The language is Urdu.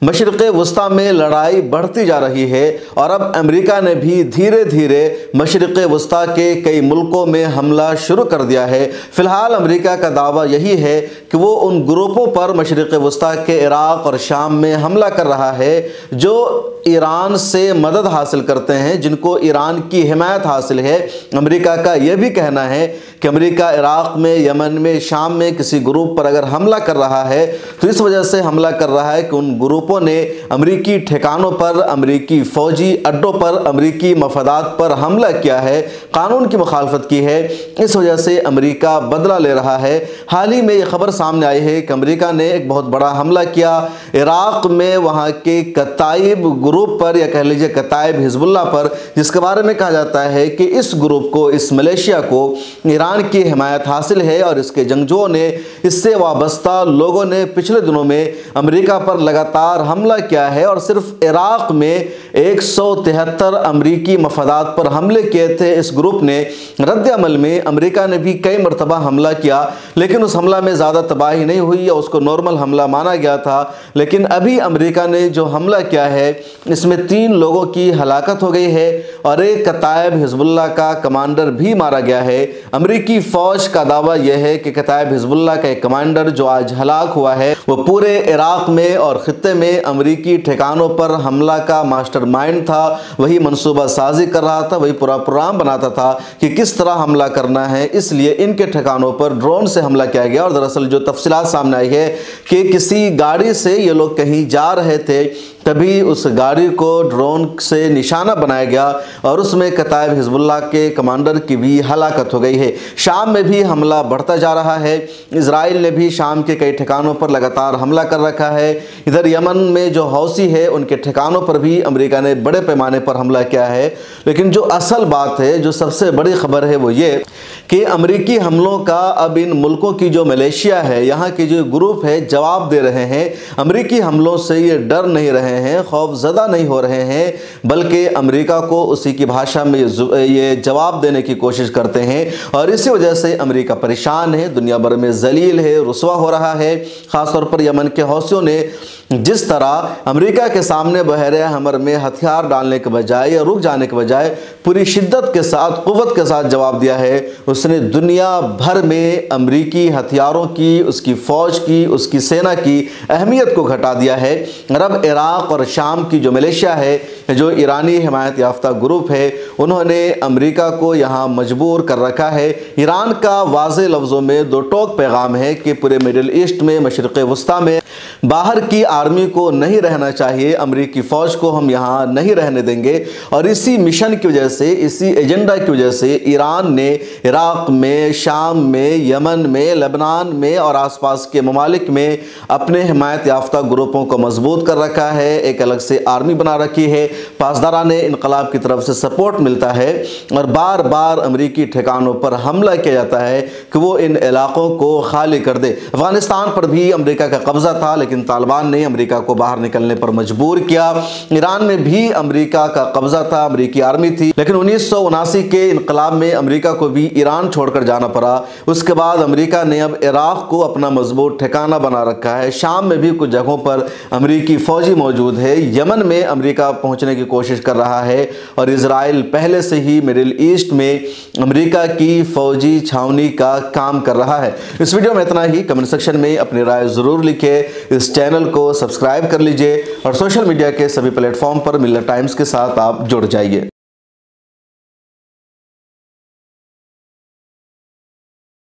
مشرق وسطی میں لڑائی بڑھتی جا رہی ہے اور اب امریکہ نے بھی دھیرے دھیرے مشرق وسطی کے کئی ملکوں میں حملہ شروع کر دیا ہے۔ فی الحال امریکہ کا دعویٰ یہی ہے کہ وہ ان گروپوں پر مشرق وسطی کے عراق اور شام میں حملہ کر رہا ہے جو ایران سے مدد حاصل کرتے ہیں، جن کو ایران کی حمایت حاصل ہے۔ امریکہ کا یہ بھی کہنا ہے کہ امریکہ عراق میں، یمن میں، شام میں کسی گروپ پر اگر حملہ کر رہا ہے تو اس وجہ سے حملہ کر رہا ہے کہ ان گروپوں نے امریکی ٹھکانوں پر، امریکی فوجی اڈوں پر، امریکی مفادات پر حملہ کیا ہے، قانون کی مخالفت کی ہے، اس وجہ سے امریکہ بدلہ لے رہا ہے۔ حال ہی میں یہ خبر سامنے آئی ہے کہ امریکہ نے ایک بہت بڑا حملہ کیا عراق میں، وہاں کے کتائب گروپ پر، یا کہہ لیجئے کتائب حزب اللہ پر، جس کے بارے میں کہا جاتا ہے کہ اس گروپ کو، اس ملیشیا کو ایران کی حمایت حاصل ہے اور اس کے جنگجوؤں نے، اس سے وابستہ لوگوں نے پچھلے دنوں میں امریکہ پر لگاتار حملہ کیا ہے اور صرف عراق میں 173 امریکی مفادات پر حملے کیے تھے۔ اس گروپ نے رد عمل میں امریکہ نے بھی کئی مرتبہ حملہ کیا، لیکن اس حملہ میں زیادہ تباہی نہیں ہوئی یا اس کو نارمل حملہ مانا گیا تھا۔ لیکن ابھی امریکہ نے جو حملہ کیا ہے اس میں 3 لوگوں کی ہلاکت ہو گئی ہے اور ایک کتائب حزب اللہ کا کمانڈر بھی مارا گیا ہے۔ امریکی فوج کا دعویٰ یہ ہے کہ کتائب حزب اللہ کا ایک کمانڈر جو آج ہلاک ہوا ہے وہ پورے عراق میں اور خطے میں امریکی ٹھکانوں پر حملہ کا ماسٹر مائنڈ تھا، وہی منصوبہ سازی کر رہا تھا، وہی پورا پروگرام بناتا تھا کہ کس طرح حملہ کرنا ہے، اس لیے ان کے ٹھکانوں پر ڈرون سے حملہ کیا گیا۔ اور دراصل جو تفصیلات سامنے آئی ہے کہ کسی گاڑی سے یہ لوگ کہیں جا رہے تھے، تبھی اس گاڑی کو ڈرون سے نشانہ بنایا گیا اور اس میں کتائب حزب اللہ کے کمانڈر کی بھی ہلاکت ہو گئی ہے۔ شام میں بھی حملہ بڑھتا جا رہا ہے، اسرائیل نے بھی شام کے کئی ٹھکانوں پر لگاتار حملہ کر رکھا ہے۔ ادھر یمن میں جو حوثی ہے ان کے ٹھکانوں پر بھی امریکہ نے بڑے پیمانے پر حملہ کیا ہے۔ لیکن جو اصل بات ہے، جو سب سے بڑی خبر ہے وہ یہ کہ امریکی حملوں کا اب ان ملکوں کی جو ملیشیا ہے، یہاں کے جو گروپ ہے، جواب دے رہے ہیں۔ امریکی حملوں سے یہ ڈر نہیں رہے ہیں، خوف زدہ نہیں ہو رہے ہیں، بلکہ امریکہ کو اسی کی بھاشا میں یہ جواب دینے کی کوشش کرتے ہیں اور اسی وجہ سے امریکہ پریشان ہے، دنیا بھر میں ذلیل ہے، رسوا ہو رہا ہے۔ خاص طور پر یمن کے حوثیوں نے جس طرح امریکہ کے سامنے بحیرہ حمر میں ہتھیار ڈالنے کے بجائے یا رک جانے کے بجائے پوری شدت کے ساتھ، قوت کے ساتھ جواب دیا ہے، اس نے دنیا بھر میں امریکی ہتھیاروں کی، اس کی فوج کی، اس کی سینا کی اہمیت کو گھٹا دیا ہے۔ اب عراق اور شام کی جو ملیشیا ہے، جو ایرانی حمایت یافتہ گروپ ہے، انہوں نے امریکہ کو یہاں مجبور کر رکھا ہے۔ ایران کا واضح لفظوں میں دو ٹوک پیغام ہے کہ پورے مڈل ایسٹ میں، مشرق وسطی میں باہر کی آرمی کو نہیں رہنا چاہیے، امریکی فوج کو ہم یہاں نہیں رہنے دیں گے۔ اور اسی مشن کی وجہ سے، اسی ایجنڈا کی وجہ سے ایران نے عراق میں، شام میں، یمن میں، لبنان میں اور آس پاس کے ممالک میں اپنے حمایت یافتہ گروپوں کو مضبوط کر رکھا ہے، ایک الگ سے آرمی بنا رکھی ہے، پاسداران انقلاب کی طرف سے سپورٹ ملتا ہے اور بار بار امریکی ٹھکانوں پر حملہ کیا جاتا ہے کہ وہ ان علاقوں کو خالی کر دے۔ افغانستان پر بھی امریکہ کا قبضہ تھا، لیکن طالبان نے امریکہ کو باہر نکلنے پر مجبور کیا۔ ایران میں بھی امریکہ کا قبضہ تھا، امریکی آرمی تھی، لیکن 1979 کے انقلاب میں امریکہ کو بھی ایران چھوڑ کر جانا پڑا۔ اس کے بعد امریکہ نے اب عراق کو اپنا مضبوط ٹھکانہ بنا رکھا ہے، شام میں بھی کچھ جگہوں پر امریکی فوجی موجود ہے، یمن میں امریکہ پہنچنے کی کوشش کر رہا ہے اور اسرائیل پہلے سے ہی مڈل ایسٹ میں امریکہ کی فوجی چھاونی کا کام کر رہا ہے۔ اس ویڈیو میں اتنا ہی، کمنٹ سیکشن میں اپنی رائے ضرور لکھیں، اس چینل کو سبسکرائب کر لیجئے اور سوشل میڈیا کے سبھی پلیٹ فارم پر ملت ٹائمز کے ساتھ آپ جڑ جائیے۔